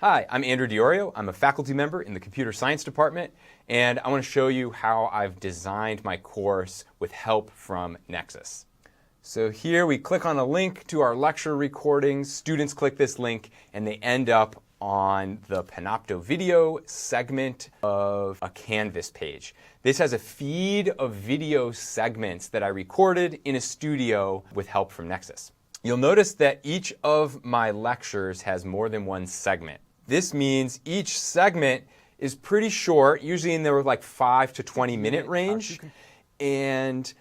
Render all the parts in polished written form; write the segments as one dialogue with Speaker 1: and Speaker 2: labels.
Speaker 1: Hi, I'm Andrew DeOrio. I'm a faculty member in the computer science department, and I want to show you how I've designed my course with help from Nexus. So here we click on a link to our lecture recordings. Students click this link and they end up on the Panopto video segment of a Canvas page. This has a feed of video segments that I recorded in a studio with help from Nexus. You'll notice that each of my lectures has more than one segment. This means each segment is pretty short, usually in the like 5 to 20 minute range. And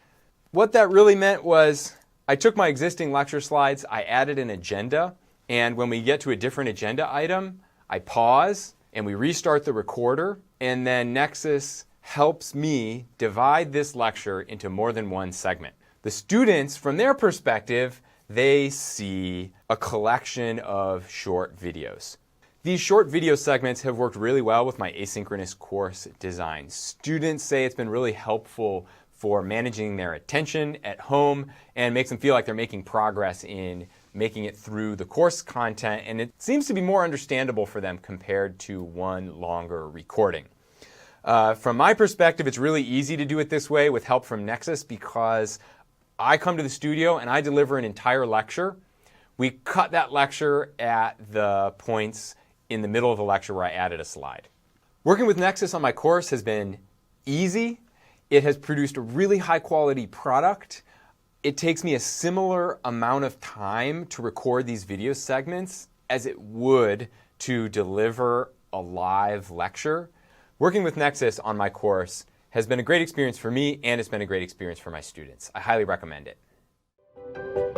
Speaker 1: what that really meant was I took my existing lecture slides, I added an agenda, and when we get to a different agenda item, I pause and we restart the recorder, and then Nexus helps me divide this lecture into more than one segment. The students, from their perspective, they see a collection of short videos. These short video segments have worked really well with my asynchronous course design. Students say it's been really helpful for managing their attention at home and makes them feel like they're making progress in making it through the course content, and it seems to be more understandable for them compared to one longer recording. From my perspective, it's really easy to do it this way with help from Nexus because I come to the studio and I deliver an entire lecture. We cut that lecture at the points in the middle of the lecture where I added a slide. Working with Nexus on my course has been easy. It has produced a really high quality product. It takes me a similar amount of time to record these video segments as it would to deliver a live lecture. Working with Nexus on my course has been a great experience for me, and it's been a great experience for my students. I highly recommend it.